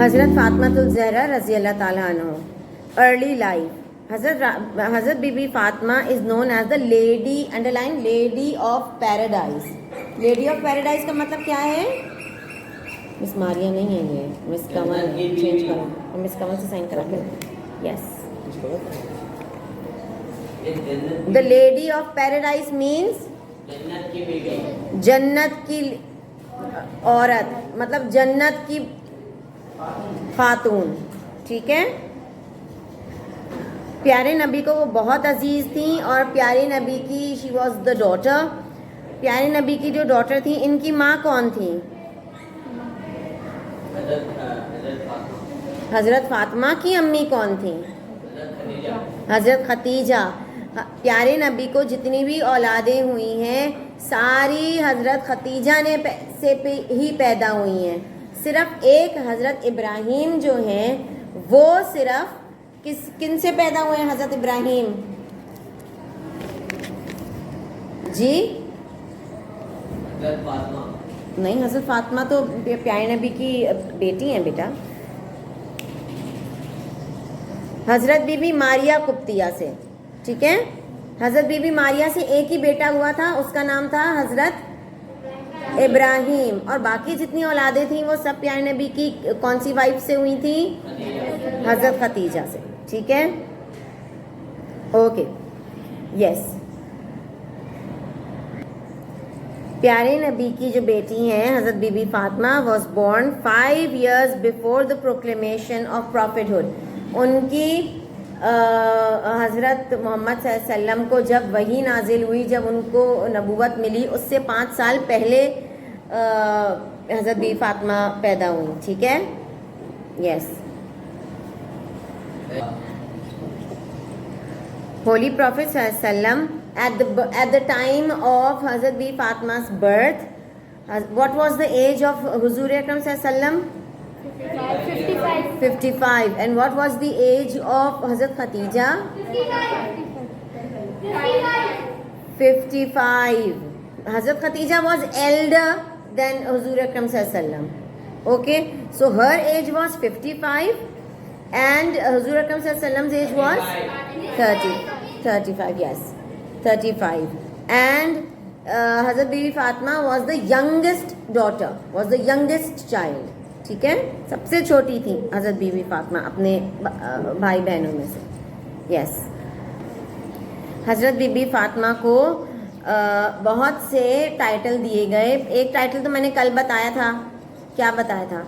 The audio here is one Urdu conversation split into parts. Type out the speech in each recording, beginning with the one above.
حضرت فاطمہ الزہرا رضی اللہ تعالیٰ عنہ. Early life. Hazrat be be Fatima is known as the lady, under line, lady of paradise. Lady of paradise کا مطلب کیا ہے؟ مس ماریا نہیں ہے یہ, مس کمل چینج کرو, مس کمل سے سائن کرا کے. Yes, the lady of paradise means جنت کی عورت, مطلب جنت کی خاتون. ٹھیک ہے. پیارے نبی کو وہ بہت عزیز تھیں اور پیارے نبی کی شی واز دا ڈاٹر. پیارے نبی کی جو ڈاٹر تھیں, ان کی ماں کون تھیں؟ حضرت فاطمہ کی امی کون تھیں؟ حضرت خدیجہ. پیارے نبی کو جتنی بھی اولادیں ہوئی ہیں ساری حضرت خدیجہ نے سے ہی پیدا ہوئی ہیں. صرف ایک حضرت ابراہیم جو ہیں وہ صرف کن سے پیدا ہوئے ہیں؟ حضرت ابراہیم جی نہیں, حضرت فاطمہ تو پیارے نبی کی بیٹی ہیں بیٹا. حضرت بی بی ماریا قبطیہ سے. ٹھیک ہے. حضرت بی بی ماریا سے ایک ہی بیٹا ہوا تھا, اس کا نام تھا حضرت ابراہیم, اور باقی جتنی اولادیں تھیں وہ سب پیارے نبی کی کون سی وائف سے ہوئی تھیں؟ حضرت خدیجہ سے. ٹھیک ہے. اوکے. یس. پیارے نبی کی جو بیٹی ہیں حضرت be be Fatima was born 5 years before the proclamation of prophethood. ان کی حضرت محمد صلی اللہ علیہ وسلم کو جب وحی نازل ہوئی, جب ان کو نبوت ملی, اس سے 5 سال پہلے حضرت بی فاطمہ پیدا ہوئی. ٹھیک ہے. یس. ہولی پروفٹ صلی اللہ علیہ وسلم at the time of حضرت be فاطمہ's birth, what was the age of حضور اکرم صلی اللہ علیہ وسلم؟ 55. And what was the age of حضرت خدیجہ؟ 55. حضرت خدیجہ was elder than حضور اکرم صلی اللہ علیہ وسلم. Okay, so her age was 55 and حضور اکرم صلی اللہ علیہ وسلم's age was 35. Yes, 35. And حضرت be be Fatima was the youngest daughter, was the youngest child. ٹھیک ہے. سب سے چھوٹی تھی حضرت بی بی فاطمہ اپنے بھائی بہنوں میں سے. یس. حضرت بی بی فاطمہ کو بہت سے ٹائٹل دیے گئے. ایک ٹائٹل تو میں نے کل بتایا تھا. کیا بتایا تھا؟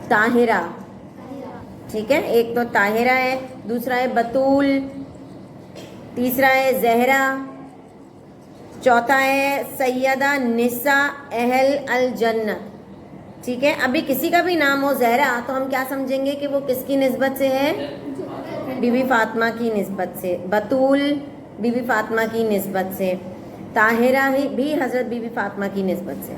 طاہرہ. ٹھیک ہے. ایک تو طاہرہ ہے, دوسرا ہے بطول, تیسرا ہے زہرا, چوتھا ہے سیدہ نساء اہل الجنت. ٹھیک ہے. ابھی کسی کا بھی نام ہو زہرا تو ہم کیا سمجھیں گے کہ وہ کس کی نسبت سے ہے؟ بی بی فاطمہ کی نسبت سے. بطول بی بی فاطمہ کی نسبت سے. طاہرہ بھی حضرت بی بی فاطمہ کی نسبت سے.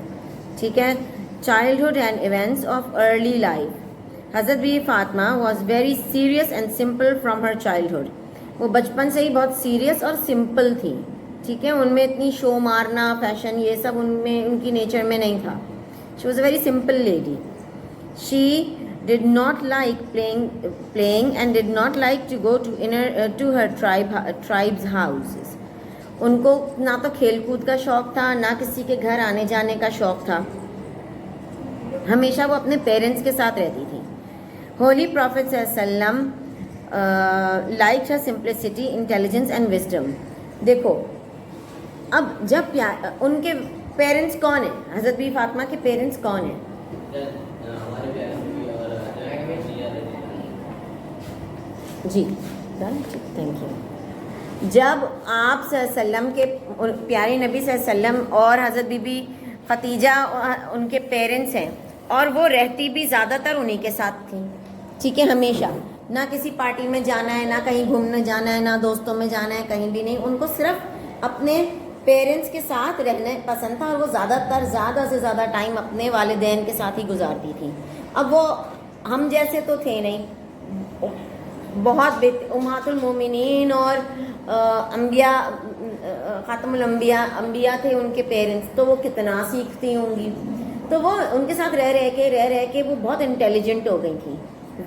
ٹھیک ہے. Childhood and events of early life. Hazrat be be Fatima was very serious and simple from her childhood. وہ بچپن سے ہی بہت سیریس اور سمپل تھی. ٹھیک ہے. ان میں اتنی شو مارنا, فیشن, یہ سب ان کی نیچر میں نہیں تھا. She was a very simple lady. She did not like playing and did not like to go to her tribe's houses. ان کو نہ تو کھیل کود کا شوق تھا, نہ کسی کے گھر آنے جانے کا شوق تھا. ہمیشہ وہ اپنے پیرنٹس کے ساتھ رہتی تھی. ہولی پروفٹ صلی اللہ علیہ وسلم liked her simplicity, intelligence and wisdom. دیکھو اب جب ان کے پیرنٹس کون ہیں؟ حضرت بی فاطمہ کے پیرنٹس کون ہیں؟ جی تھینک یو. جب آپ صلی اللہ علیہ وسلم کے پیارے نبی صلی اللہ علیہ وسلم اور حضرت بی بی خدیجہ ان کے پیرنٹس ہیں, اور وہ رہتی بھی زیادہ تر انہی کے ساتھ تھیں. ٹھیک ہے. ہمیشہ نہ کسی پارٹی میں جانا ہے, نہ کہیں گھومنے جانا ہے, نہ دوستوں میں جانا ہے, کہیں بھی نہیں. ان کو صرف اپنے پیرنٹس کے ساتھ رہنا پسند تھا, اور وہ زیادہ سے زیادہ ٹائم اپنے والدین کے ساتھ ہی گزارتی تھیں. اب وہ ہم جیسے تو تھے نہیں, بہت امہات المومنین اور انبیاء, خاتم الانبیاء تھے ان کے پیرنٹس, تو وہ کتنا سیکھتی ہوں گی. تو وہ ان کے ساتھ رہ کے وہ بہت انٹیلیجنٹ ہو گئی تھیں,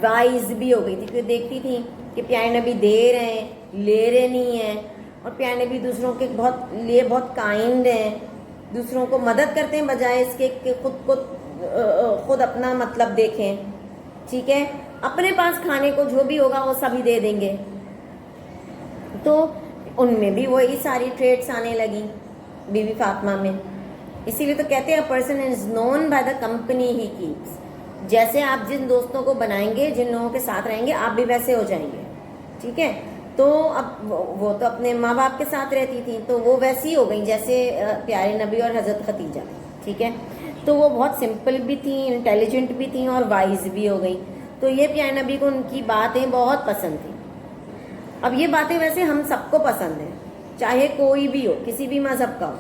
وائز بھی ہو گئی تھی, کیونکہ دیکھتی تھیں کہ پیارے نبی دے رہے ہیں, لے رہے نہیں ہیں, اور پیارے نبی دوسروں کے بہت کائنڈ ہیں, دوسروں کو مدد کرتے ہیں بجائے اس کے کہ خود اپنا مطلب دیکھیں. ٹھیک ہے, اپنے پاس کھانے کو جو بھی ہوگا وہ سبھی دے دیں گے. تو ان میں بھی وہی ساری ٹریٹس آنے لگی بی بی فاطمہ میں. اسی لیے تو کہتے ہیں person is known by the company he keeps. جیسے آپ جن دوستوں کو بنائیں گے, جن لوگوں کے ساتھ رہیں گے, آپ بھی ویسے ہو جائیں گے. ٹھیک ہے, تو اب وہ تو اپنے ماں باپ کے ساتھ رہتی تھیں, تو وہ ویسی ہو گئیں جیسے پیارے نبی اور حضرت ختیجہ. ٹھیک ہے, تو وہ بہت سمپل بھی تھیں, انٹیلیجنٹ بھی تھیں, اور وائز بھی ہو گئیں. تو یہ پیارے نبی کو ان کی باتیں بہت پسند تھیں. اب یہ باتیں ویسے ہم سب کو پسند ہیں, چاہے کوئی بھی ہو, کسی بھی مذہب کا ہو.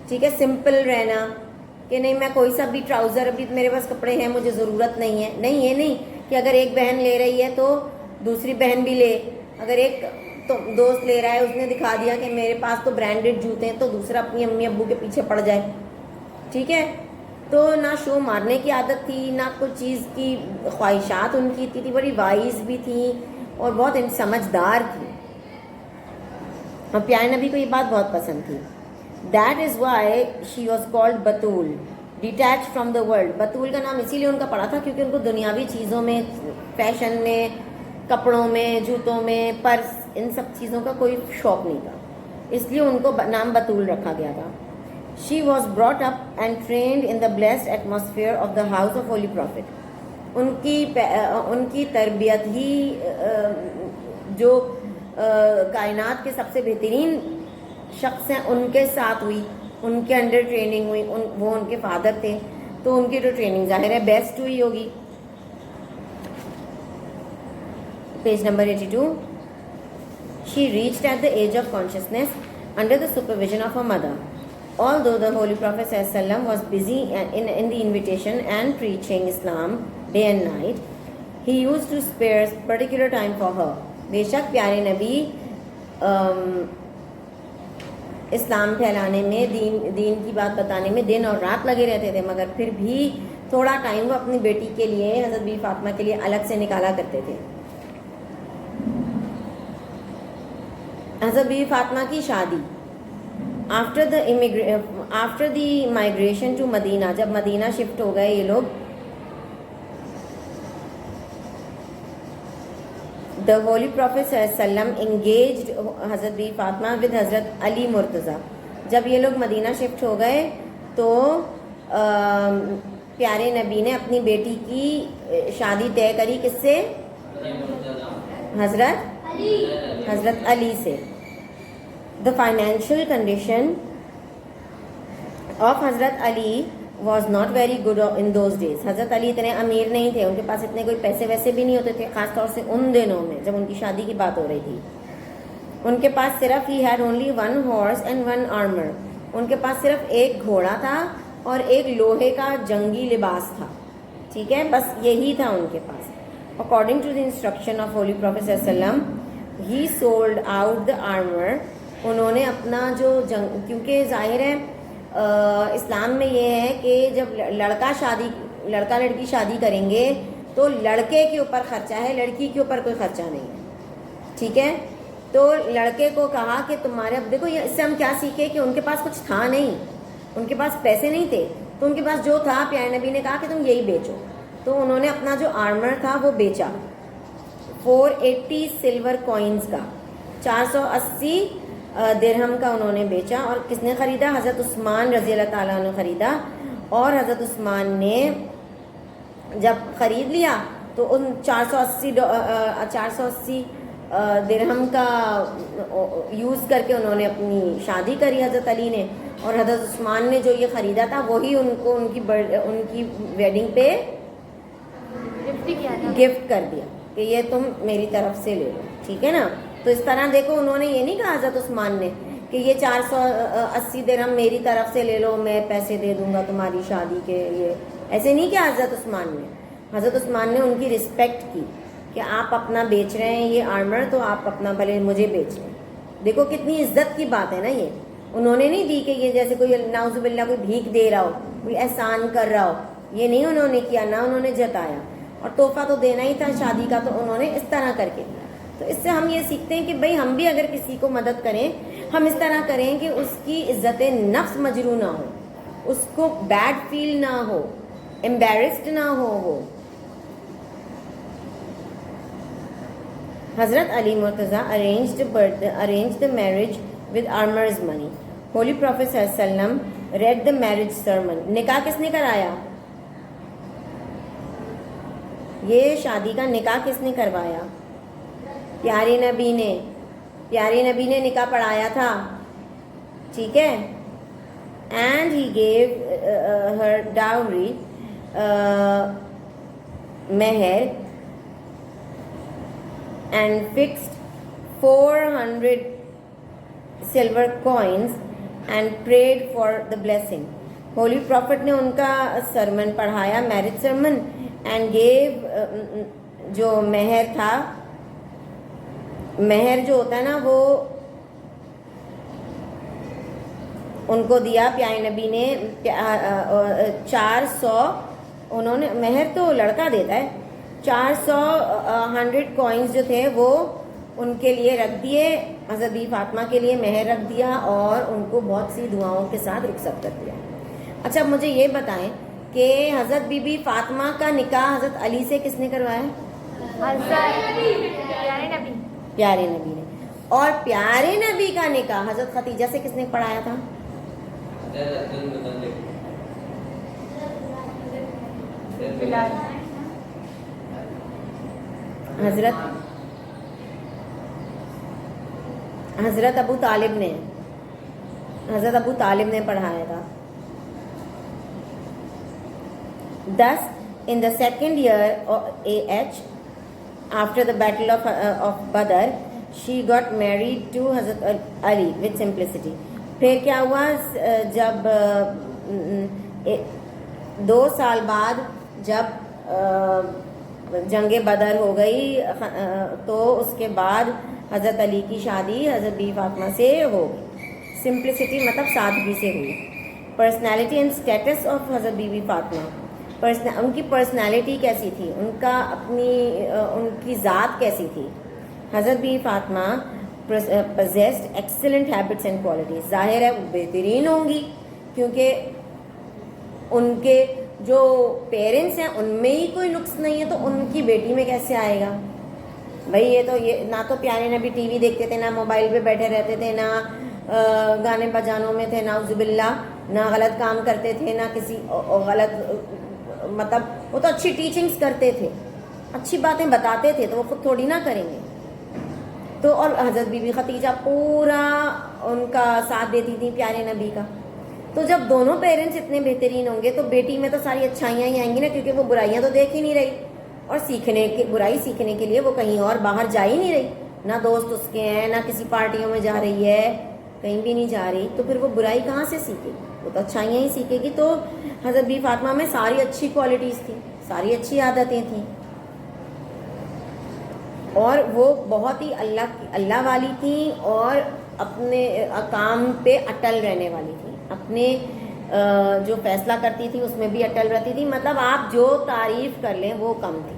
ٹھیک ہے, سمپل رہنا, کہ نہیں میں کوئی سا بھی ٹراؤزر, ابھی میرے پاس کپڑے ہیں, مجھے ضرورت نہیں ہے. نہیں, یہ نہیں کہ اگر ایک بہن لے رہی ہے تو دوسری بہن بھی لے. اگر ایک تو دوست لے رہا ہے, اس نے دکھا دیا کہ میرے پاس تو برانڈڈ جوتے ہیں, تو دوسرا اپنی امی ابو کے پیچھے پڑ جائے. ٹھیک ہے, تو نہ شو مارنے کی عادت تھی, نہ کوئی چیز کی خواہشات ان کی تھی. بڑی وائز بھی تھی اور بہت سمجھدار تھی, اور پیارے نبی کو یہ بات بہت پسند تھی. That is why she was called Batul, detached from the world. بطول کا نام اسی لیے ان کا پڑا تھا کیونکہ ان کو دنیاوی چیزوں میں, فیشن میں, کپڑوں میں, جوتوں میں, پرس, ان سب چیزوں کا کوئی شوق نہیں تھا, اس لیے ان کو نام بطول رکھا گیا تھا. She was brought up and trained in the blessed atmosphere of the house of Holy Prophet. ان کی تربیت ہی جو کائنات کے سب سے بہترین شخص ہیں ان کے ساتھ ہوئی, ان کے انڈر ٹریننگ ہوئی. وہ ان کے فادر تھے, تو ان کی جو ٹریننگ ظاہر ہے بیسٹ ہوئی ہوگی. Page number 82. She reached at the age of consciousness under the supervision of her mother. Although the Holy Prophet ﷺ was busy in the invitation and preaching Islam day and night, he used to spare particular time for her. بے شک پیارے نبی اسلام پھیلانے میں, دین کی بات بتانے میں دن اور رات لگے رہتے تھے, مگر پھر بھی تھوڑا ٹائم وہ اپنی بیٹی کے لیے, حضرت بی فاطمہ کے لیے الگ سے نکالا کرتے تھے. حضرت بی فاطمہ کی شادی آفٹر دی مائگریشن ٹو مدینہ, جب مدینہ شفٹ ہو گئے یہ لوگ, the Holy Prophet ﷺ engaged حضرت بی فاطمہ with حضرت علی مرتضیٰ. جب یہ لوگ مدینہ شفٹ ہو گئے تو پیارے نبی نے اپنی بیٹی کی شادی طے کری, کس سے؟ حضرت علی سے. The financial condition of حضرت علی was not very good in those days. حضرت علی اتنے امیر نہیں تھے, ان کے پاس اتنے کوئی پیسے ویسے بھی نہیں ہوتے تھے, خاص طور سے ان دنوں میں جب ان کی شادی کی بات ہو رہی تھی. ان کے پاس صرف he had only one horse and one armor. ان کے پاس صرف ایک گھوڑا تھا اور ایک لوہے کا جنگی لباس تھا. ٹھیک ہے, بس یہی تھا ان کے پاس. According to the instruction of Holy Prophet sallallahu alaihi wasallam, he sold out the armor. انہوں نے اپنا جو کیونکہ ظاہر ہے اسلام میں یہ ہے کہ جب لڑکا لڑکی شادی کریں گے تو لڑکے کے اوپر خرچہ ہے, لڑکی کے اوپر کوئی خرچہ نہیں ہے. ٹھیک ہے, تو لڑکے کو کہا کہ تمہارے, اب دیکھو اس سے ہم کیا سیکھے کہ ان کے پاس کچھ تھا نہیں, ان کے پاس پیسے نہیں تھے, تو ان کے پاس جو تھا پیارے نبی نے کہا کہ تم یہی بیچو. تو انہوں نے اپنا جو آرمر تھا وہ بیچا 480 سلور کوئنز کا, 480 درہم کا انہوں نے بیچا. اور کس نے خریدا؟ حضرت عثمان رضی اللہ تعالیٰ عنہ خریدا. اور حضرت عثمان نے جب خرید لیا تو ان 480 درہم کا یوز کر کے انہوں نے اپنی شادی کری حضرت علی نے. اور حضرت عثمان نے جو یہ خریدا تھا وہی ان کو ان کی ویڈنگ پہ گفٹ کر دیا کہ یہ تم میری طرف سے لے لو. ٹھیک ہے نا. تو اس طرح دیکھو انہوں نے یہ نہیں کہا حضرت عثمان نے کہ یہ 480 درہم میری طرف سے لے لو, میں پیسے دے دوں گا تمہاری شادی کے, یہ ایسے نہیں کیا حضرت عثمان نے. حضرت عثمان نے ان کی رسپیکٹ کی کہ آپ اپنا بیچ رہے ہیں یہ آرمر, تو آپ اپنا بھلے مجھے بیچ رہے ہیں. دیکھو کتنی عزت کی بات ہے نا یہ. انہوں نے نہیں دی کہ یہ جیسے کوئی نعوذ باللہ کوئی بھیک دے رہا ہو, کوئی احسان کر رہا ہو, یہ نہیں انہوں نے کیا, نہ انہوں نے جتایا. اور تحفہ تو دینا ہی تھا شادی کا, تو انہوں نے اس طرح کر کے دیا. تو اس سے ہم یہ سیکھتے ہیں کہ بھئی ہم بھی اگر کسی کو مدد کریں, ہم اس طرح کریں کہ اس کی عزت نفس مجروح نہ ہو, اس کو بیڈ فیل نہ ہو, امبیرسڈ نہ ہو وہ. حضرت علی Murtaza arranged the marriage with Amar's money. Holy Prophet صلی اللہ علیہ وسلم read the marriage sermon. نکاح کس نے کرایا؟ یہ شادی کا نکاح کس نے کروایا؟ پیارے نبی نے. پیارے نبی نے نکاح پڑھایا تھا, ٹھیک ہے. And he give Hare dowry, مہر, and fixed 400 silver coins and prayed for the blessing. Holy Prophet نے ان کا سرمن پڑھایا, میرج سرمن, and gave جو مہر تھا, مہر جو ہوتا ہے نا وہ ان کو دیا پیارے نبی نے 400. انہوں نے, مہر تو لڑکا دیتا ہے, 100 کوئنز جو تھے وہ ان کے لیے رکھ دیے, حضرت بی فاطمہ کے لیے مہر رکھ دیا, اور ان کو بہت سی دعاؤں کے ساتھ رخصت کر دیا. اچھا مجھے یہ بتائیں کہ حضرت بی بی فاطمہ کا نکاح حضرت علی سے کس نے کروایا؟ پیارے نبی نے. اور پیارے نبی کا نکاح حضرت خدیجہ سے کس نے پڑھایا تھا؟ حضرت ابو طالب نے. حضرت ابو طالب نے پڑھایا تھا. Thus, in the second year of AH, after the battle of Badr, she got married to Hazrat Ali with simplicity. پھر کیا ہوا, جب 2 سال بعد جب جنگ بدر ہو گئی تو اس کے بعد حضرت علی کی شادی حضرت بی فاطمہ سے ہو گئی. سمپلسٹی مطلب سادگی سے ہوئی. پرسنالٹی اینڈ اسٹیٹس آف حضرت بی بی فاطمہ. ان کی پرسنالٹی کیسی تھی, ان کی ذات کیسی تھی؟ حضرت Bibi Fatima possessed excellent habits and qualities. ظاہر ہے وہ بہترین ہوں گی, کیونکہ ان کے جو پیرنٹس ہیں ان میں ہی کوئی نقص نہیں ہے, تو ان کی بیٹی میں کیسے آئے گا بھائی؟ یہ نہ تو پیارے نبی ٹی وی دیکھتے تھے, نہ موبائل پہ بیٹھے رہتے تھے, نہ گانے بجانوں میں تھے, نعوذ باللہ, نہ غلط کام کرتے تھے, نہ کسی غلط, مطلب وہ تو اچھی ٹیچنگز کرتے تھے, اچھی باتیں بتاتے تھے, تو وہ خود تھوڑی نہ کریں گے. تو اور حضرت بی بی خدیجہ پورا ان کا ساتھ دیتی تھی پیارے نبی کا. تو جب دونوں پیرنٹس اتنے بہترین ہوں گے تو بیٹی میں تو ساری اچھائیاں ہی آئیں گی نا, کیونکہ وہ برائیاں تو دیکھ ہی نہیں رہی, اور برائی سیکھنے کے لیے وہ کہیں اور باہر جا ہی نہیں رہی, نہ دوست اس کے ہیں, نہ کسی پارٹیوں میں جا رہی ہے, کہیں بھی نہیں جا رہی. تو پھر وہ برائی کہاں سے سیکھے گی؟ وہ تو اچھائیاں ہی سیکھے گی. تو حضرت بی فاطمہ میں ساری اچھی کوالٹیز تھیں, ساری اچھی عادتیں تھیں, اور وہ بہت ہی اللہ والی تھیں, اور اپنے کام پہ اٹل رہنے والی تھیں, اپنے جو فیصلہ کرتی تھی اس میں بھی اٹل رہتی تھی. مطلب آپ جو تعریف کر لیں وہ کم تھی,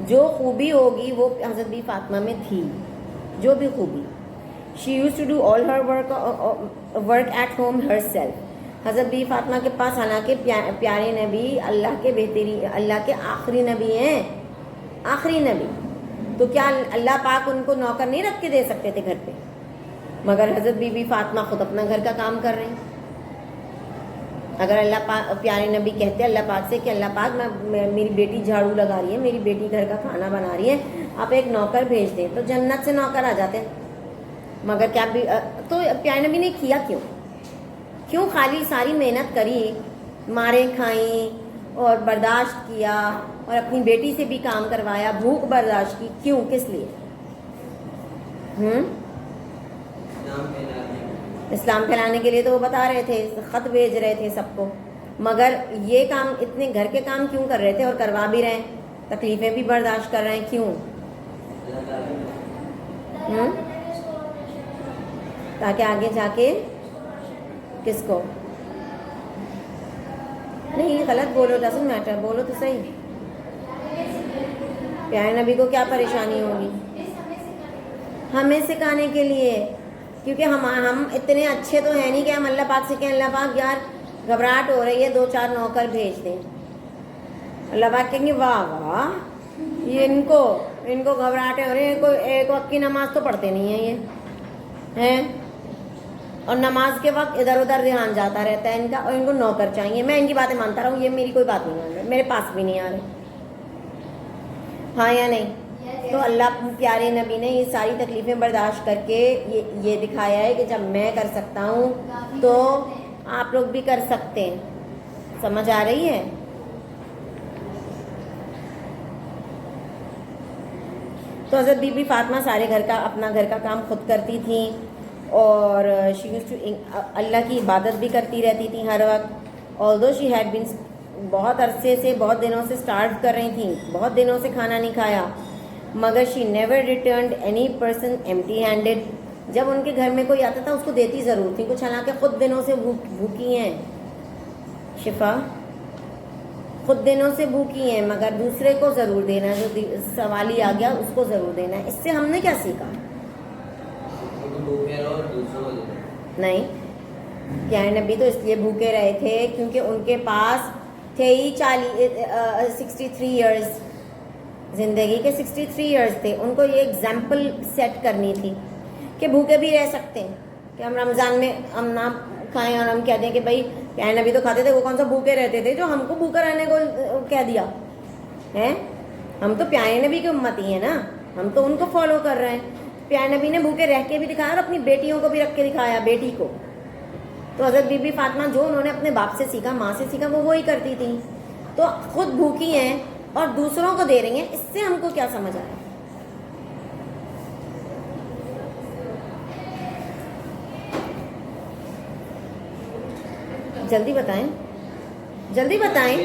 جو خوبی ہوگی وہ حضرت بی فاطمہ میں تھی, جو بھی خوبی. She used to do all her work at home herself. حضرت بی فاطمہ کے پاس, حالانکہ پیارے نبی اللہ کے آخری نبی ہیں, آخری نبی, تو کیا اللہ پاک ان کو نوکر نہیں رکھ کے دے سکتے تھے گھر پہ؟ مگر حضرت بی بی فاطمہ خود اپنا گھر کا کام کر رہے ہیں. اگر اللہ پاک, پیارے نبی کہتے اللہ پاک سے کہ اللہ پاک میری بیٹی جھاڑو لگا رہی ہے, میری بیٹی گھر کا کھانا بنا رہی ہے, آپ ایک نوکر بھیج دیں, تو جنت سے نوکر آ جاتے ہیں. مگر کیا تو پیارے نبی نے کیا کیوں خالی ساری محنت کری, مارے کھائیں اور برداشت کیا, اور اپنی بیٹی سے بھی کام کروایا, بھوک برداشت کی, کیوں, کس لیے؟ اسلام پھیلانے کے لیے تو وہ بتا رہے تھے, خط بھیج رہے تھے سب کو, مگر یہ کام, اتنے گھر کے کام کیوں کر رہے تھے, اور کروا بھی رہے ہیں, تکلیفیں بھی برداشت کر رہے ہیں, کیوں؟ تاکہ آگے جا کے کس کو؟ نہیں غلط بولو, ڈزنٹ میٹر, بولو تو صحیح. پیارے نبی کو کیا پریشانی ہوگی؟ ہمیں سکھانے کے لیے, کیونکہ ہم اتنے اچھے تو ہیں نہیں کہ ہم اللہ پاک سے کہیں اللہ پاک یار گھبراہٹ ہو رہی ہے 2-4 نوکر بھیج دیں. اللہ پاک کہیں گے واہ واہ یہ ان کو گھبراہٹیں ہو رہی ہیں, ایک وقت کی نماز تو پڑھتے نہیں ہیں یہ ہیں, اور نماز کے وقت ادھر ادھر دھیان جاتا رہتا ہے ان کا, اور ان کو نوکر چاہیے. میں ان کی باتیں مانتا رہا ہوں, یہ میری کوئی بات نہیں مان رہے, میرے پاس بھی نہیں آ رہے, ہاں یا نہیں؟ تو اللہ پیارے نبی نے یہ ساری تکلیفیں برداشت کر کے یہ دکھایا ہے کہ جب میں کر سکتا ہوں تو آپ لوگ بھی کر سکتے ہیں. سمجھ آ رہی ہے؟ تو حضرت بی بی فاطمہ سارے اپنا گھر کا کام خود کرتی تھیں, اور شی یوزڈ ٹو اللہ کی عبادت بھی کرتی رہتی تھیں ہر وقت. آلدو شی ہیڈ بین بہت عرصے سے, بہت دنوں سے اسٹارو کر رہی تھیں, بہت دنوں سے کھانا نہیں کھایا, مگر she never returned any person empty handed. جب ان کے گھر میں کوئی آتا تھا اس کو دیتی ضرور تھی کچھ, حالانکہ خود دنوں سے بھوکی ہیں. شفا خود دنوں سے بھوکی ہیں, مگر دوسرے کو ضرور دینا, جو سوالی آ گیا اس کو ضرور دینا. اس سے ہم نے کیا سیکھا؟ نہیں, پیارے نبی تو اس لیے بھوکے رہے تھے کیونکہ ان کے پاس تھے ہی 63 ایئرز, زندگی کے 63 ایئرز تھے. ان کو یہ ایگزامپل سیٹ کرنی تھی کہ بھوکے بھی رہ سکتے ہیں, کہ ہم رمضان میں ہم نہ کھائیں اور ہم کہتے ہیں کہ بھائی پیارے نبی تو کھاتے تھے, وہ کون سا بھوکے رہتے تھے جو ہم کو بھوکا رہنے کو کہہ دیا ہے. ہم تو پیارے نبی کی امتی ہیں نا, ہم تو ان کو فالو کر رہے ہیں. پیارے نبی نے بھوکے رہ کے بھی دکھایا اور اپنی بیٹیوں کو بھی رکھ کے دکھایا, بیٹی کو. تو حضرت بی بی فاطمہ جو انہوں نے اپنے باپ سے سیکھا, ماں سے سیکھا, وہ وہی کرتی تھیں. تو خود بھوکی ہیں اور دوسروں کو دے رہی ہیں, اس سے ہم کو کیا سمجھ آیا؟ جلدی بتائیں, جلدی بتائیں.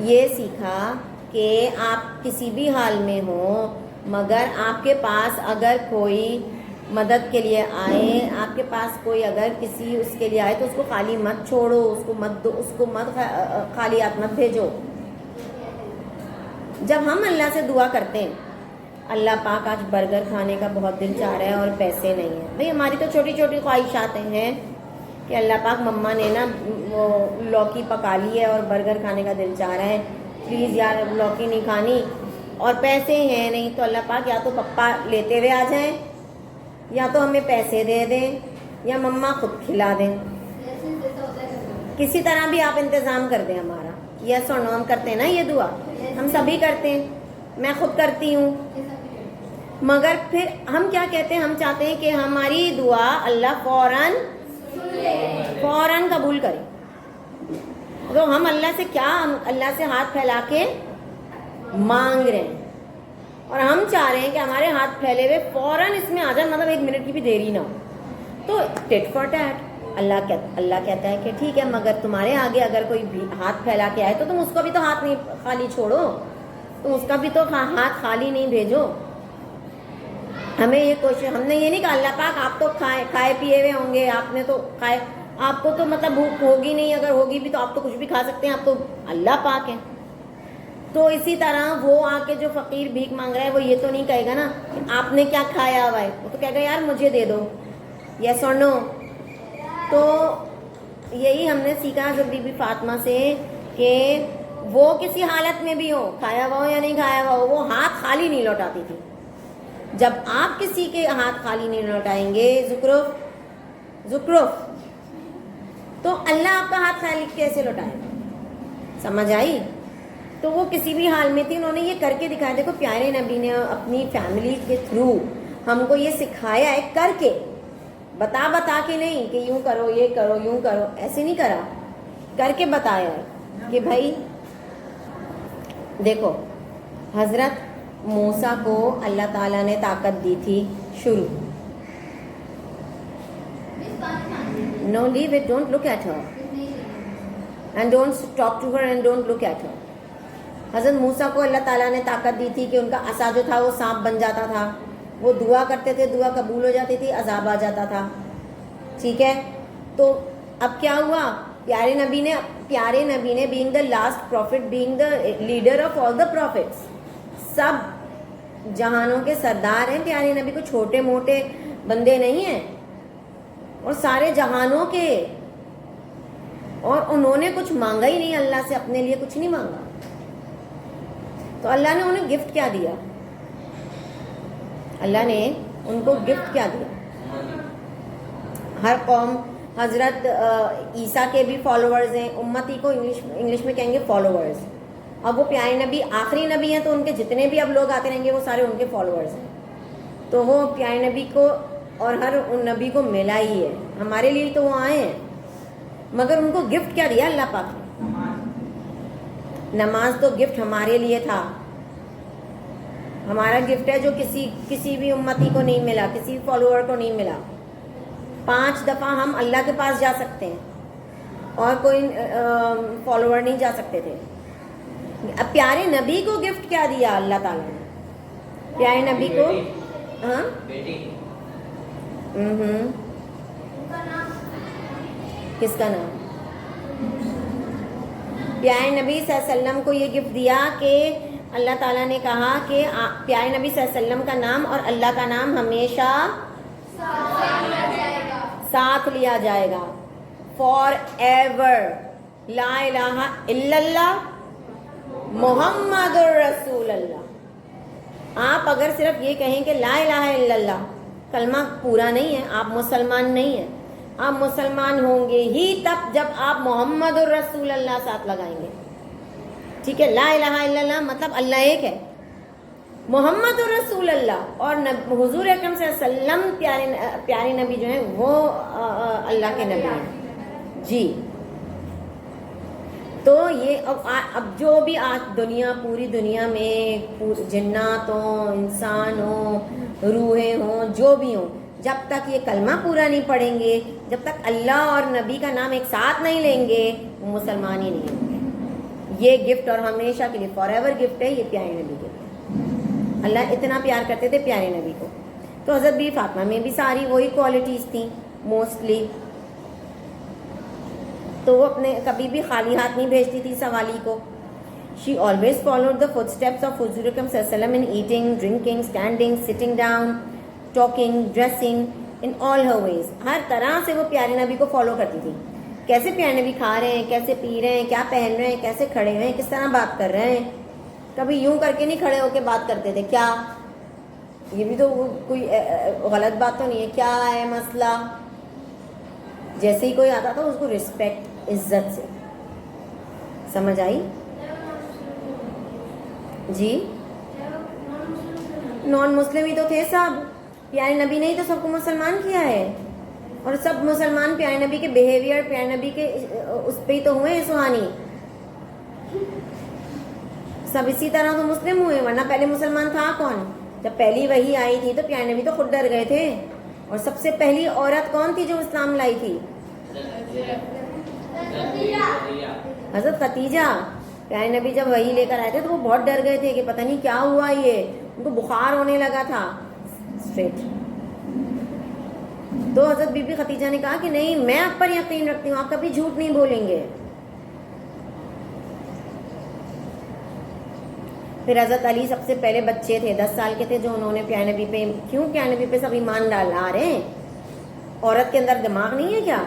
یہ سیکھا کہ آپ کسی بھی حال میں ہوں, مگر آپ کے پاس اگر کوئی مدد کے لیے آئے, آپ کے پاس کوئی اگر کسی اس کے لیے آئے تو اس کو خالی مت چھوڑو, اس کو مت دو, اس کو مت خالی ہاتھ مت بھیجو. جب ہم اللہ سے دعا کرتے ہیں اللہ پاک آج برگر کھانے کا بہت دل چاہ رہا ہے اور پیسے نہیں ہیں, بھئی ہماری تو چھوٹی چھوٹی خواہشات ہیں کہ اللہ پاک مما نے نا وہ لوکی پکا لی ہے اور برگر کھانے کا دل چاہ رہا ہے, پلیز یار لوکی نہیں کھانی, اور پیسے ہیں نہیں, تو اللہ پاک یا تو پپا لیتے ہوئے آ جائیں, یا تو ہمیں پیسے دے دیں, یا مما خود کھلا دیں. کسی طرح بھی آپ انتظام کر دیں ہمارا. یس اور نو, ہم کرتے ہیں نا یہ دعا, ہم سبھی کرتے ہیں, میں خود کرتی ہوں. مگر پھر ہم کیا کہتے ہیں, ہم چاہتے ہیں کہ ہماری دعا اللہ فوراً قبول کرے. تو ہم اللہ سے کیا, ہم اللہ سے ہاتھ پھیلا کے مانگ رہے ہیں, اور ہم چاہ رہے ہیں کہ ہمارے ہاتھ پھیلے ہوئے فوراً اس میں آ جائے, مطلب 1 منٹ کی بھی دیری نہ ہو. تو ٹٹ فار ٹیٹ. اللہ کہتا ہے کہ ٹھیک ہے, مگر تمہارے آگے اگر کوئی بھی ہاتھ پھیلا کے آئے تو تم اس کو بھی تو ہاتھ نہیں خالی چھوڑو, تم اس کا بھی تو ہاتھ خالی نہیں بھیجو. ہمیں یہ کوشش, ہم نے یہ نہیں کہا اللہ پاک آپ تو کھائے پیے ہوئے ہوں گے, آپ نے تو کھائے, آپ کو تو مطلب بھوک ہوگی نہیں, اگر ہوگی بھی تو آپ تو کچھ بھی کھا سکتے ہیں, آپ تو اللہ پاک ہیں. تو اسی طرح وہ آ کے جو فقیر بھیک مانگ رہا ہے وہ یہ تو نہیں کہے گا نا کہ آپ نے کیا کھایا ہوا ہے, وہ تو کہے گا یار مجھے دے دو. یس اور نو. تو یہی ہم نے سیکھا حضرت بی بی فاطمہ سے کہ وہ کسی حالت میں بھی ہو, کھایا ہوا ہو یا نہیں کھایا ہوا ہو, وہ ہاتھ خالی نہیں لوٹاتی تھی. جب آپ کسی کے ہاتھ خالی نہیں لوٹائیں گے, زکرف, تو اللہ آپ کا ہاتھ خالی کیسے لوٹائے گا؟ سمجھ آئی؟ تو وہ کسی بھی حال میں تھی, انہوں نے یہ کر کے دکھایا. دیکھو پیارے نبی نے اپنی فیملی کے تھرو ہم کو یہ سکھایا ہے, کر کے, بتا کے نہیں کہ یوں کرو, یہ کرو, یوں کرو, ایسے نہیں کرا, کر کے بتایا ہے کہ بھائی دیکھو حضرت موسیٰ کو اللہ تعالیٰ نے طاقت دی تھی شروع. No, leave it, don't look at her and don't talk to her and don't look at her. حضرت موسیٰ کو اللہ تعالیٰ نے طاقت دی تھی کہ ان کا عصا جو تھا وہ سانپ بن جاتا تھا, وہ دعا کرتے تھے, دعا قبول ہو جاتی تھی, عذاب آ جاتا تھا. ٹھیک ہے. تو اب کیا ہوا, پیارے نبی نے being the last prophet, being the leader of all the prophets, سب جہانوں کے سردار ہیں پیارے نبی, کو چھوٹے موٹے بندے نہیں ہیں, اور سارے جہانوں کے, اور انہوں نے کچھ مانگا ہی نہیں اللہ سے, اپنے لیے کچھ نہیں مانگا. تو اللہ نے انہیں گفٹ کیا دیا, اللہ نے ان کو گفٹ کیا دیا. ہر قوم, حضرت عیسیٰ کے بھی فالوورز ہیں, امتی کو انگلش میں کہیں گے فالوورز. اب وہ پیارے نبی آخری نبی ہیں, تو ان کے جتنے بھی اب لوگ آتے رہیں گے وہ سارے ان کے فالوورز ہیں. تو وہ پیارے نبی کو اور ہر ان نبی کو ملا ہی ہے, ہمارے لیے تو وہ آئے ہیں, مگر ان کو گفٹ کیا دیا اللہ پاک نے. نماز تو گفٹ ہمارے لیے تھا, ہمارا گفٹ ہے جو کسی بھی امتی کو نہیں ملا, کسی فالوور کو نہیں ملا. 5 دفعہ ہم اللہ کے پاس جا سکتے ہیں, اور کوئی فالوور نہیں جا سکتے تھے. اب پیارے نبی کو گفٹ کیا دیا اللہ تعالیٰ نے, پیارے نبی کو, ہاں کس کا نام, پیارے نبی صلی اللہ علیہ وسلم کو یہ گفٹ دیا کہ اللہ تعالیٰ نے کہا کہ پیارے نبی صلی اللہ علیہ وسلم کا نام اور اللہ کا نام ہمیشہ ساتھ لیا جائے گا, فار ایور. لا الہ الا اللہ محمد الرسول اللہ. آپ اگر صرف یہ کہیں کہ لا الہ الا اللہ, کلمہ پورا نہیں ہے, آپ مسلمان نہیں ہیں. آپ مسلمان ہوں گے ہی تب جب آپ محمد الرسول اللہ ساتھ لگائیں گے. ٹھیک ہے, لا الہ الا اللہ مطلب اللہ ایک ہے, محمد الرسول اللہ اور حضور اکرم صلی اللہ علیہ وسلم پیارے نبی جو ہیں وہ اللہ کے نبی ہیں جی. تو یہ اب جو بھی آج پوری دنیا میں جنات ہوں, انسان ہوں, روحیں ہوں, جو بھی ہوں, جب تک یہ کلمہ پورا نہیں پڑھیں گے, جب تک اللہ اور نبی کا نام ایک ساتھ نہیں لیں گے, وہ مسلمان ہی نہیں ہوں گے. یہ گفٹ اور ہمیشہ کے لیے فار ایور گفٹ ہے یہ پیارے نبی کے لیے. اللہ اتنا پیار کرتے تھے پیارے نبی کو. تو حضرت بی فاطمہ میں بھی ساری وہی کوالٹیز تھیں موسٹلی. تو وہ اپنے کبھی بھی خالی ہاتھ نہیں بھیجتی تھی سوالی کو. She always followed the footsteps of حضور اکرم صلی اللہ علیہ وسلم in eating, drinking, standing, sitting down, talking, dressing, in all her ways. ہر طرح سے وہ پیارے نبی کو فالو کرتی تھی. کیسے پیارے نبی کھا رہے ہیں, کیسے پی رہے ہیں, کیا پہن رہے ہیں, کیسے کھڑے ہوئے ہیں, کس طرح بات کر رہے ہیں. کبھی یوں کر کے نہیں کھڑے ہو کے بات کرتے تھے, کیا یہ بھی تو کوئی غلط بات تو نہیں ہے, کیا ہے مسئلہ. جیسے ہی کوئی آتا تھا اس کو رسپیکٹ, عزت سے. سمجھ آئی جی. نان مسلم ہی تو تھے سب, پیارے نبی نے ہی تو سب کو مسلمان کیا ہے, اور سب مسلمان پیارے نبی کے بیہیویئر, پیارے نبی کے اس پہ ہی تو ہوئے ہیں سہانی. سب اسی طرح تو مسلم ہوئے, ورنہ پہلے مسلمان تھا کون؟ جب پہلی وحی آئی تھی تو پیارے نبی تو خود ڈر گئے تھے. اور سب سے پہلی عورت کون تھی جو اسلام لائی تھی؟ حضرت خدیجہ. پیارے نبی جب وحی لے کر آئے تھے تو وہ بہت ڈر گئے تھے کہ پتہ نہیں کیا ہوا, یہ ان کو بخار ہونے لگا تھا اسٹریٹ. تو حضرت بی بی خدیجہ نے کہا کہ نہیں, میں آپ پر یقین رکھتی ہوں, آپ کبھی جھوٹ نہیں بولیں گے. پھر حضرت علی سب سے پہلے بچے تھے, 10 سال کے تھے, جو انہوں نے پیارے نبی پہ, کیوں پیارے نبی پہ سب ایمان ڈالا رہے ہیں. عورت کے اندر دماغ نہیں ہے کیا؟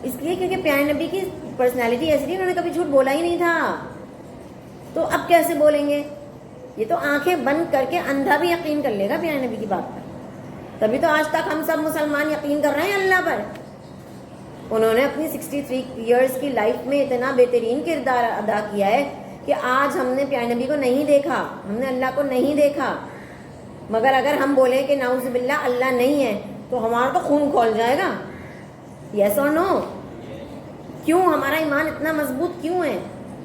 اس لیے کیونکہ پیارے نبی کی پرسنالٹی ایسی تھی, انہوں نے کبھی جھوٹ بولا ہی نہیں تھا. تو اب کیسے بولیں گے؟ یہ تو آنکھیں بند کر کے اندھا بھی یقین کر لے گا پیارے نبی کی بات پر. تبھی تو آج تک ہم سب مسلمان یقین کر رہے ہیں اللہ پر. انہوں نے اپنی 63 ایئرس کی لائف میں اتنا بہترین کردار ادا کیا ہے کہ آج ہم نے پیارے نبی کو نہیں دیکھا, ہم نے اللہ کو نہیں دیکھا. مگر اگر ہم بولیں کہ نعوذ باللہ اللہ نہیں ہے تو ہمارا تو خون کھول جائے گا. یس اور نو؟ کیوں ہمارا ایمان اتنا مضبوط کیوں ہے؟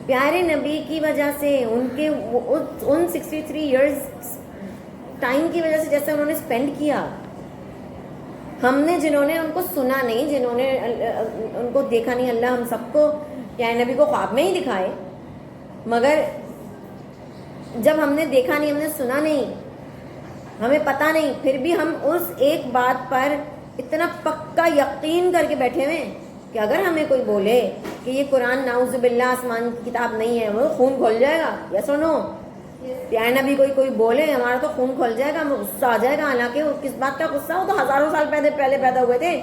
پیارے نبی کی وجہ سے, ان کے ان 63 ایئرس ٹائم کی وجہ سے جیسے انہوں نے اسپینڈ کیا. ہم نے جنہوں نے ان کو سنا نہیں, جنہوں نے ان کو دیکھا نہیں, اللہ ہم سب کو پیارے نبی کو خواب میں ہی دکھائے, مگر جب ہم نے دیکھا نہیں, ہم نے سنا نہیں, ہمیں پتہ نہیں, پھر بھی ہم اس ایک بات پر اتنا پکا یقین کر کے بیٹھے ہوئے کہ اگر ہمیں کوئی بولے کہ یہ قرآن نعوذ باللہ آسمان کی کتاب نہیں ہے, وہ خون کھول جائے گا. یس اور نو؟ پیارے نبی کوئی بولے ہمارا تو خون کھول جائے گا, ہمیں غصہ آ جائے گا. حالانکہ وہ کس بات کا غصہ, وہ تو ہزاروں سال پہلے پیدا ہوئے تھے,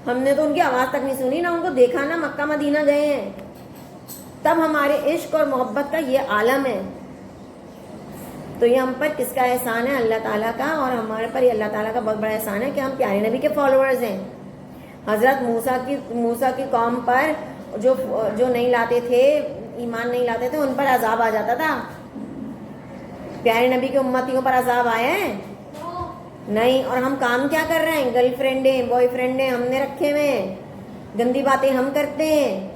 ہم نے تو ان کی آواز تک نہیں سنی, نہ ان کو دیکھا, نہ مکہ مدینہ گئے ہیں. تب ہمارے عشق اور محبت کا یہ عالم ہے. تو یہ ہم پر کس کا احسان ہے؟ اللہ تعالیٰ کا. اور ہمارے پر یہ اللہ تعالیٰ کا بہت بڑا احسان ہے کہ ہم پیارے نبی کے فالوورز ہیں. حضرت موسیٰ کی قوم پر جو نہیں لاتے تھے, ایمان نہیں لاتے تھے, ان پر عذاب آ جاتا تھا. پیارے نبی کے امتیوں پر عذاب آیا ہے نہیں. اور ہم کام کیا کر رہے ہیں؟ گرل فرینڈیں, بوائے فرینڈیں ہم نے رکھے ہوئے ہیں, گندی باتیں ہم کرتے ہیں,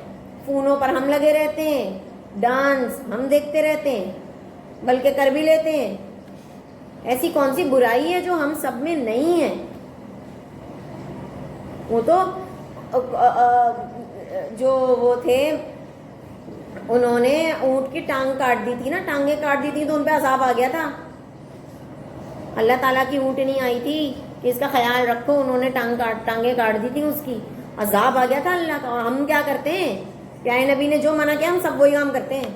فونوں پر ہم لگے رہتے ہیں, ڈانس ہم دیکھتے رہتے ہیں, بلکہ کر بھی لیتے ہیں. ایسی کون سی برائی ہے جو ہم سب میں نہیں ہے؟ وہ تو جو وہ تھے انہوں نے اونٹ کی ٹانگ کاٹ دی تھی نا, ٹانگیں کاٹ دی تھی, تو ان پہ عذاب آ گیا تھا. اللہ تعالیٰ کی اونٹنی آئی تھی کہ اس کا خیال رکھو, انہوں نے ٹانگیں کاٹ دی تھی, اس کی عذاب آ گیا تھا اللہ کا. اور ہم کیا کرتے ہیں؟ پیارے نبی نے جو منع کیا ہم سب وہی کام کرتے ہیں.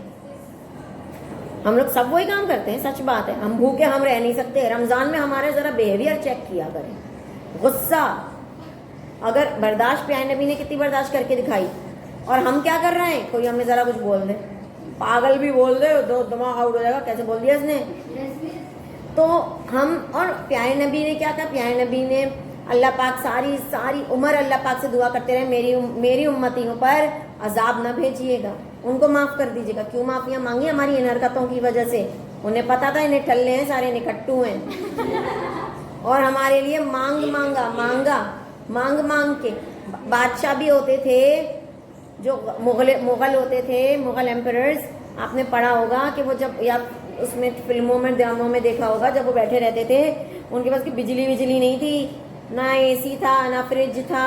ہم لوگ سب وہی کام کرتے ہیں, سچ بات ہے. ہم بھوکے ہم رہ نہیں سکتے. رمضان میں ہمارے ذرا بیہیویئر چیک کیا کریں. غصہ اگر برداشت پیارے نبی نے کتنی برداشت کر کے دکھائی, اور ہم کیا کر رہے ہیں؟ کوئی ہمیں ذرا کچھ بول دے, پاگل بھی بول دے, دماغ آؤٹ ہو جائے گا, کیسے بول دیا اس نے. تو ہم, اور پیارے نبی نے کیا کہا؟ پیارے نبی نے اللہ پاک ساری عمر اللہ پاک سے دعا کرتے رہے, میری امتیوں پر عذاب نہ بھیجیے گا, ان کو معاف کر دیجیے گا. کیوں معافیاں مانگی؟ ہماری ان حرکتوں کی وجہ سے. انہیں پتا تھا انہیں ٹھلے ہیں سارے, انہیں کٹو ہیں, اور ہمارے لیے مانگ کے. بادشاہ بھی ہوتے تھے جو مغل ہوتے تھے, مغل ایمپررز. آپ نے پڑھا ہوگا کہ وہ جب, یا اس میں فلموں میں ڈراموں میں دیکھا ہوگا, جب وہ بیٹھے رہتے تھے ان کے پاس کی بجلی نہیں تھی, نہ اے سی تھا, نہ فریج تھا.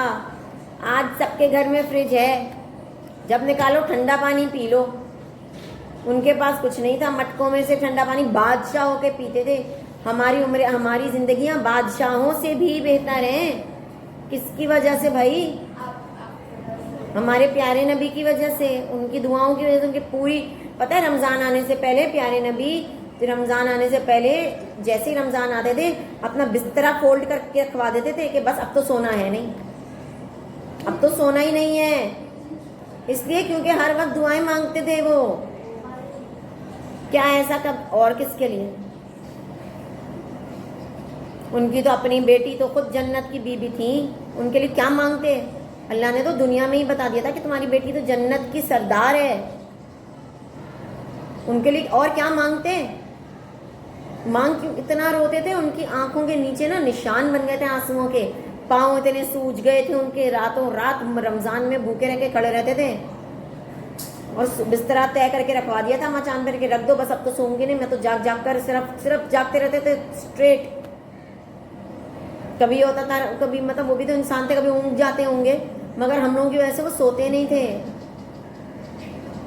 آج سب کے گھر میں فریج ہے, جب نکالو ٹھنڈا پانی پی لو. ان کے پاس کچھ نہیں تھا, مٹکوں میں سے ٹھنڈا پانی بادشاہ ہو کے پیتے تھے. ہماری زندگیاں بادشاہوں سے بھی بہتر ہیں. کس کی وجہ سے بھائی؟ ہمارے پیارے نبی کی وجہ سے, ان کی دعاؤں کی وجہ سے. ان کی پوری, پتہ ہے رمضان آنے سے پہلے پیارے نبی, رمضان آنے سے پہلے جیسے ہی رمضان آتے تھے اپنا بسترا فولڈ کر کے رکھوا دیتے تھے کہ بس اب تو سونا ہے نہیں, اب تو سونا ہی نہیں ہے. اس لیے کیونکہ ہر وقت دعائیں مانگتے تھے وہ. کیا ایسا کب اور کس کے لیے؟ ان کی تو اپنی بیٹی تو خود جنت کی بیوی تھی, ان کے لیے کیا مانگتے؟ اللہ نے تو دنیا میں ہی بتا دیا تھا کہ تمہاری بیٹی تو جنت کی سردار ہے. ان کے لیے اور کیا مانگتے؟ کیوں اتنا روتے تھے؟ ان کی آنکھوں کے نیچے نا نشان بن گئے تھے آنسوؤں کے, پاؤں اتنے سوج گئے تھے ان کے, راتوں رات رمضان میں بھوکے رہ کے کھڑے رہتے تھے. اور بسترا طے کر کے رکھوا دیا تھا, ماں چاند کر کے رکھ دو, بس اب تو سوں گی نہیں, میں تو جاگ کر صرف جاگتے رہتے تھے اسٹریٹ. کبھی ہوتا تھا, کبھی مطلب وہ بھی تو انسان تھے, کبھی اونگ جاتے ہوں گے, مگر ہم لوگوں کی وجہ سے وہ سوتے نہیں تھے.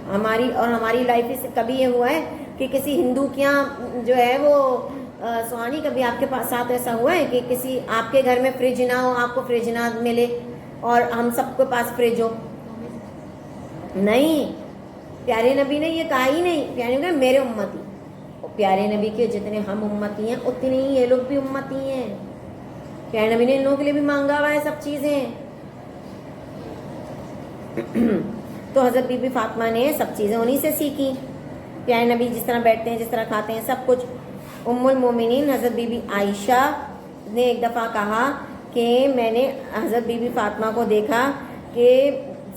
ہماری لائف سے کبھی یہ ہوا ہے کہ کسی ہندو کے یہاں جو ہے وہ سہانی, کبھی آپ کے پاس ساتھ ایسا ہوا ہے کہ کسی آپ کے گھر میں فریج نہ ہو, آپ کو فریج نہ ملے, اور ہم سب کے پاس فریج ہو؟ نہیں. پیارے نبی نے یہ کہا ہی نہیں. پیارے نبی میرے امتی, پیارے نبی کے جتنے ہم امتی ہیں اتنے ہی یہ لوگ بھی امتی ہیں. پیارے نبی نے ان لوگوں کے لیے بھی مانگا ہوا ہے سب چیزیں. تو حضرت بی بی فاطمہ نے سب چیزیں انہی سے سیکھی. پیارے نبی جس طرح بیٹھتے ہیں, جس طرح کھاتے ہیں, سب کچھ. ام المومنین حضرت بی بی عائشہ نے ایک دفعہ کہا کہ میں نے حضرت بی بی فاطمہ کو دیکھا کہ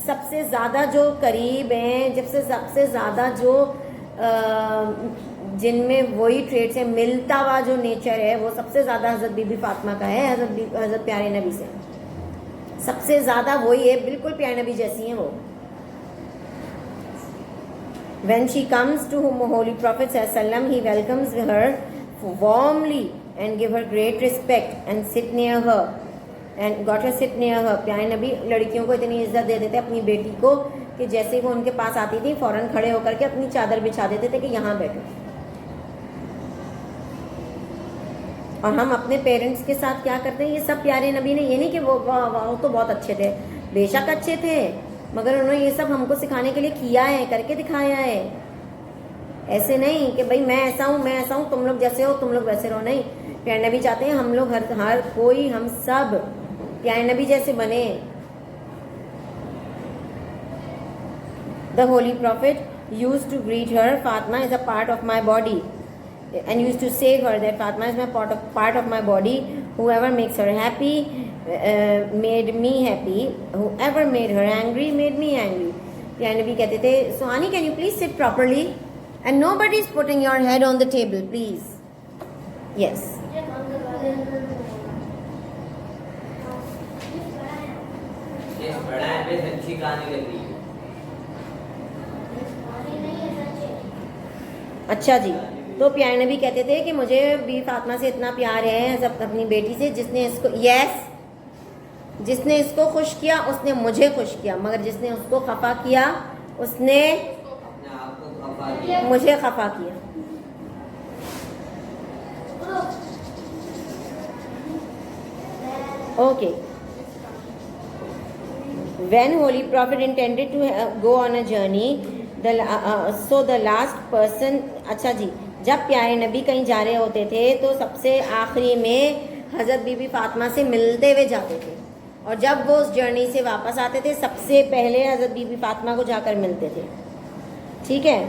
سب سے زیادہ جو قریب ہیں, سب سے زیادہ جو جن میں وہی ٹریٹ سے ملتا ہوا جو نیچر ہے, وہ سب سے زیادہ حضرت بی بی فاطمہ کا ہے. حضرت پیارے نبی سے سب سے زیادہ وہی ہے, بالکل پیارے نبی جیسی ہیں وہ. When she comes to Holy Prophet ﷺ, he welcomes her warmly and give her great respect and sit near her and got her sit near her. پیارے نبی لڑکیوں کو اتنی عزت دے دیتے اپنی بیٹی کو کہ جیسے وہ ان کے پاس آتی تھی فوراً کھڑے ہو کر کے اپنی چادر بچھا دیتے تھے کہ یہاں بیٹھو. اور ہم اپنے پیرنٹس کے ساتھ کیا کرتے ہیں, یہ سب پیارے نبی نے, یہ نہیں کہ وہ تو بہت اچھے تھے, بے شک اچھے تھے, مگر انہوں نے یہ سب ہم کو سکھانے کے لیے کیا ہے, کر کے دکھایا ہے. ایسے نہیں کہ بھائی میں ایسا ہوں تم لوگ جیسے ہو تم لوگ ویسے رہو, نہیں. پیارے نبی چاہتے ہیں ہم لوگ ہر کوئی, ہم سب پیارے نبی جیسے بنے. The Holy Prophet used to greet her, Fatima is a part of my body, and used to say her that Fatima is my part of my body. Whoever makes her happy made me happy. Whoever made her angry made me angry. پیارے نبی کہتے تھے, Suhani, can you please sit properly? And nobody is putting your head on the table, please. Yes. بڑا ہے, اچھی کہانی لگ رہی ہے. اچھا جی, تو پیارے نبی کہتے تھے کہ مجھے بی فاطمہ سے اتنا پیار ہے اپنی بیٹی سے, جس نے اس کو جس نے اس کو خوش کیا اس نے مجھے خوش کیا, مگر جس نے اس کو خفا کیا اس نے مجھے خفا کیا. Okay. When Holy Prophet intended to go on a journey, so the last person, اچھا جی, جب پیارے نبی کہیں جا رہے ہوتے تھے تو سب سے آخری میں حضرت بی بی فاطمہ سے ملتے ہوئے جاتے تھے, اور جب وہ اس جرنی سے واپس آتے تھے سب سے پہلے حضرت بی بی فاطمہ کو جا کر ملتے تھے. ٹھیک ہے.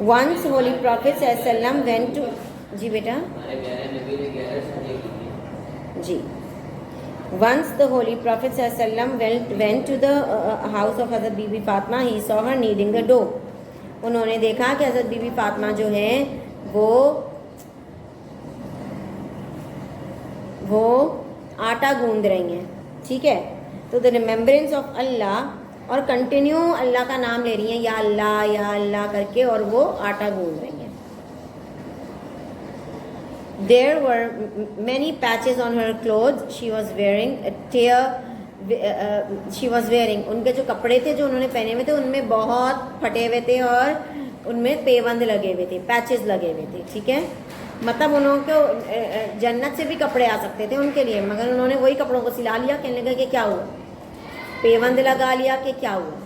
Once Holy Prophet صلی اللہ علیہ وسلم went to, G beta G, once the Holy Prophet صلی اللہ علیہ وسلم went to the house of حضرت be be Fatima, he saw her kneading the dough. انہوں نے دیکھا کہ حضرت بی بی فاطمہ جو ہیں وہ آٹا گوندھ رہی ہیں. ٹھیک ہے. تو the remembrance of Allah, اور کنٹینیو اللہ کا نام لے رہی ہیں, یا اللہ کر کے, اور وہ آٹا گوندھ رہی ہیں. There were many patches on her clothes she was wearing. ان کے جو کپڑے تھے جو انہوں نے پہنے ہوئے تھے ان میں بہت پھٹے ہوئے تھے, اور ان میں پیوند لگے ہوئے تھے, پیچز لگے ہوئے تھے. ٹھیک ہے. مطلب انہوں کو جنت سے بھی کپڑے آ سکتے تھے ان کے لیے, مگر انہوں نے وہی کپڑوں کو سلا لیا. کہنے لگا کہ کیا ہوا, پیوند لگا لیا کہ کیا ہوا,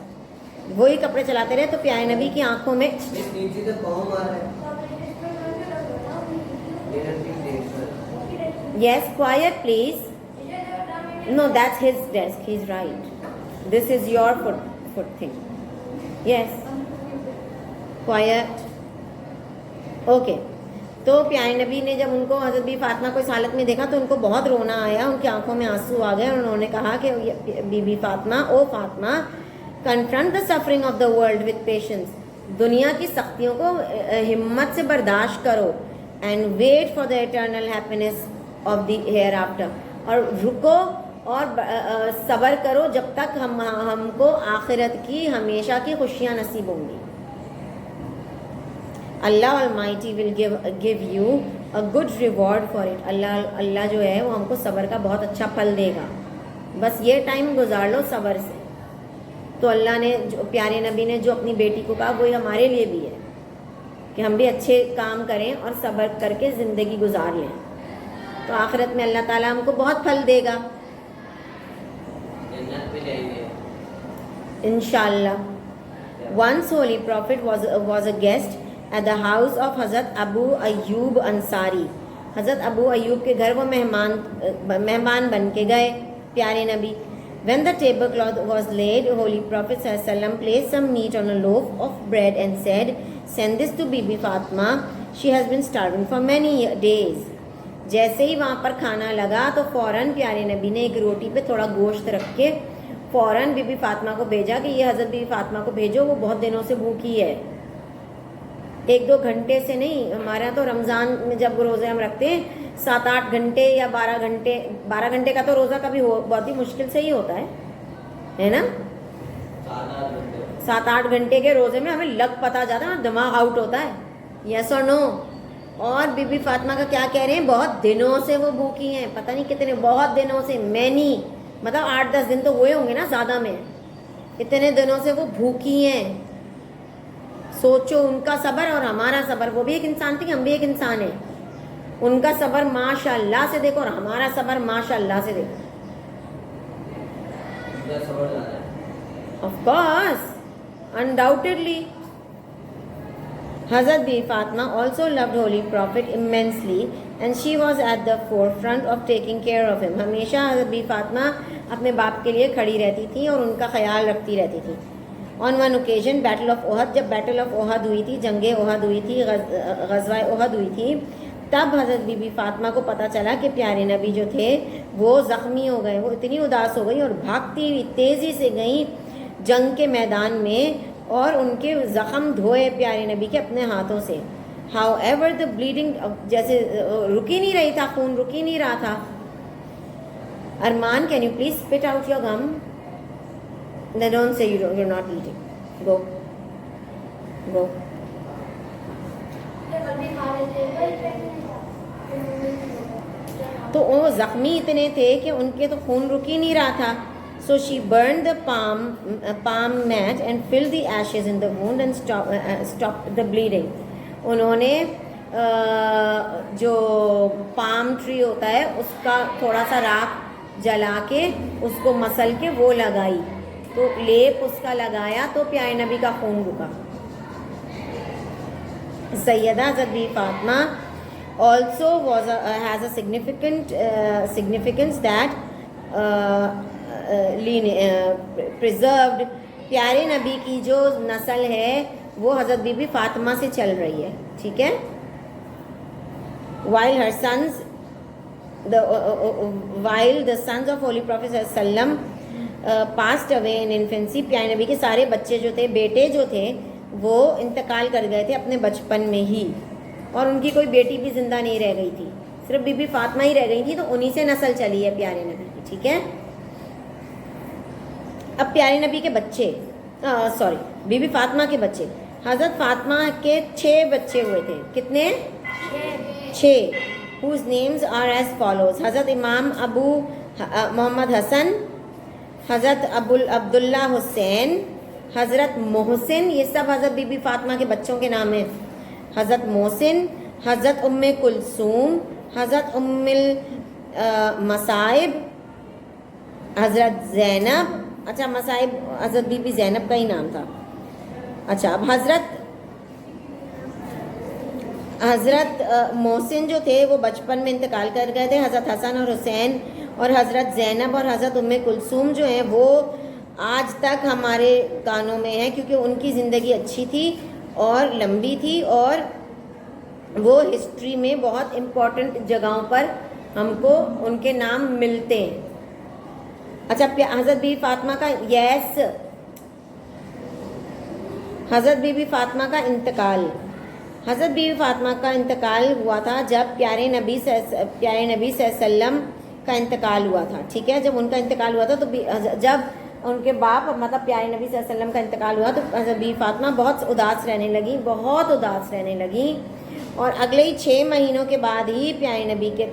وہی کپڑے چلاتے رہے. تو پیارے نبی کی آنکھوں میں Yes, quiet please. No, that's his desk. He's right. This is your foot thing. Yes. Quiet. Okay. تو پیارے نبی نے جب ان کو حضرت بی فاطمہ کو اس حالت میں دیکھا تو ان کو بہت رونا آیا, ان کی آنکھوں میں آنسو آ گئے, اور انہوں نے کہا کہ بی بی فاطمہ, او Fatima, confront the suffering of the world with patience. دنیا کی سختیوں کو ہمت سے برداشت کرو. And wait for the eternal happiness of the hereafter. اور رکو اور صبر کرو جب تک ہم کو آخرت کی ہمیشہ کی خوشیاں نصیب ہوں گی. اللہ Almighty will give you a good reward for it. اللہ جو ہے وہ ہم کو صبر کا بہت اچھا پھل دے گا. بس یہ ٹائم گزار لو صبر سے. تو اللہ نے جو پیارے نبی نے جو اپنی بیٹی کو کہا وہی ہمارے لیے بھی ہے کہ ہم بھی اچھے کام کریں اور صبر کر کے زندگی گزار لیں, تو آخرت میں اللہ تعالیٰ ہم کو بہت پھل دے گا انشاءاللہ. Once Holy Prophet was a guest at the house of حضرت ابو ایوب انصاری. حضرت ابو ایوب کے گھر وہ مہمان بن کے گئے پیارے نبی. When the tablecloth was laid, Holy Prophet ﷺ placed some meat on a loaf of bread and said, send this to Bibi Fatima. She has been starving for many days. جیسے ہی وہاں پر کھانا لگا تو فوراً پیارے نبی نے ایک روٹی پہ تھوڑا گوشت رکھ کے فوراً بی بی فاطمہ کو بھیجا کہ یہ حضرت بی بی فاطمہ کو بھیجو, وہ بہت دنوں سے بھوکی ہے. 1-2 گھنٹے سے نہیں, ہمارے یہاں تو رمضان میں جب روزے ہم رکھتے ہیں 7-8 گھنٹے یا 12 گھنٹے کا تو روزہ کبھی بہت ہی مشکل سے ہی ہوتا ہے نا. 7-8 گھنٹے کے روزے میں ہمیں لگ پتا جاتا ہے, دماغ آؤٹ ہوتا ہے. یس اور نو. اور بی بی فاطمہ کا کیا کہہ رہے ہیں, بہت دنوں سے وہ بھوکی ہیں, پتہ نہیں کتنے, بہت دنوں سے, مینی مطلب 8-10 دن تو ہوئے ہوں گے نا زیادہ میں, اتنے دنوں سے وہ بھوکی ہیں. سوچو ان کا صبر اور ہمارا صبر, وہ بھی ایک انسان تھی, ہم بھی ایک انسان ہیں. ان کا صبر ماشاء اللہ سے دیکھو اور ہمارا صبر ماشاء اللہ سے دیکھو. ان کا صبر زیادہ ہے. Of course, undoubtedly. Hazrat Bi Fatima also loved Holy Prophet immensely and she was at the forefront of taking care of him. ہمیشہ حضرت بی فاطمہ اپنے باپ کے لیے کھڑی رہتی تھی اور ان کا خیال رکھتی رہتی تھی. On one occasion, Battle of Uhud, جب Battle of Uhud ہوئی تھی, جنگ احد ہوئی تھی, غزوہ احد ہوئی تھی, تب حضرت بی بی فاطمہ کو پتہ چلا کہ پیارے نبی جو تھے وہ زخمی ہو گئے. وہ اتنی اداس ہو گئی اور بھاگتی ہوئی تیزی سے گئیں جنگ کے میدان میں اور ان کے زخم دھوئے پیارے نبی کے اپنے ہاتھوں سے. ہاؤ ایور دا بلیڈنگ جیسے رک ہی نہیں رہی تھا, خون رک ہی نہیں رہا تھا. Arman, can you please spit out your gum? No, don't say you're not eating. Go. تو وہ زخمی اتنے تھے کہ ان کے تو خون رک ہی نہیں رہا تھا. So she burned the palm mat and filled the ashes in the wound and stopped the bleeding. انہوں نے جو پام ٹری ہوتا ہے اس کا تھوڑا سا راکھ جلا کے اس کو مسل کے وہ لگائی, تو لیپ اس کا لگایا تو پیارے نبی کا خون رکا. سیدہ حضرت Bibi Fatima also has a significance that preserved. پیارے نبی کی جو نسل ہے وہ حضرت بی بی فاطمہ سے چل رہی ہے, ٹھیک ہے. while the sons of Holy Prophet ﷺ passed away in infancy, پیارے نبی کے سارے بچے جو تھے, بیٹے جو تھے, وہ انتقال کر گئے تھے اپنے بچپن میں ہی, اور ان کی کوئی بیٹی بھی زندہ نہیں رہ گئی تھی, صرف بی بی فاطمہ ہی رہ گئی تھی, تو انہی سے نسل چلی ہے پیارے نبی کی, ٹھیک ہے. اب پیارے نبی کے بچے, بی بی فاطمہ کے بچے, حضرت فاطمہ کے 6 بچے ہوئے تھے. کتنے؟ 6. whose names are as follows. حضرت امام ابو محمد حسن, حضرت عبداللہ حسین, حضرت محسن, یہ سب حضرت بی بی فاطمہ کے بچوں کے نام ہیں. حضرت محسن, حضرت ام کلثوم, حضرت ام مصائب, حضرت زینب. اچھا, مصائب حضرت بی بی زینب کا ہی نام تھا. اچھا, اب حضرت محسن جو تھے وہ بچپن میں انتقال کر گئے تھے. حضرت حسن اور حسین اور حضرت زینب اور حضرت ام کلثوم جو ہیں وہ آج تک ہمارے کانوں میں ہیں, کیونکہ ان کی زندگی اچھی تھی اور لمبی تھی, اور وہ ہسٹری میں بہت امپورٹنٹ جگہوں پر ہم کو ان کے نام ملتے ہیں. اچھا, حضرت بی بی فاطمہ کا حضرت بی بی فاطمہ کا انتقال. حضرت بی بی فاطمہ کا انتقال ہوا تھا جب پیارے نبی صلی اللہ علیہ وسلم کا انتقال ہوا تھا, ٹھیک ہے. جب ان کا انتقال ہوا تھا تو جب ان کے باپ مطلب پیارے نبی صلی اللہ علیہ وسلم کا انتقال ہوا تو حضرت بی بی فاطمہ بہت اداس رہنے لگیں, اور اگلے ہی 6 مہینوں کے بعد ہی پیارے نبی کے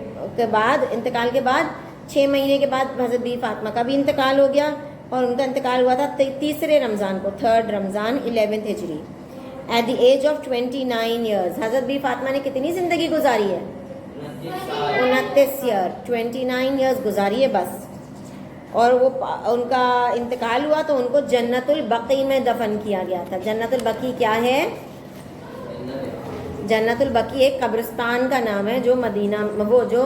بعد انتقال کے بعد 6 مہینے کے بعد حضرت بی بی فاطمہ کا بھی انتقال ہو گیا, اور ان کا انتقال ہوا تھا 3 رمضان کو, 3 رمضان 11 ہجری, at the age of 29 years. حضرت بی فاطمہ نے کتنی زندگی گزاری ہے؟ 29 ایئر, 29 ایئرز گزاری ہے بس. اور وہ ان کا انتقال ہوا تو ان کو جنت البقیع میں دفن کیا گیا تھا. جنت البقیع کیا ہے؟ جنت البقیع ایک قبرستان کا نام ہے جو مدینہ, وہ جو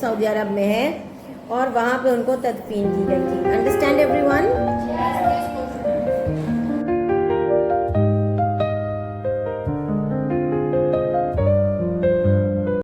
سعودی عرب میں ہے, اور وہاں پہ ان کو تدفین کی گئی تھی. Understand every one?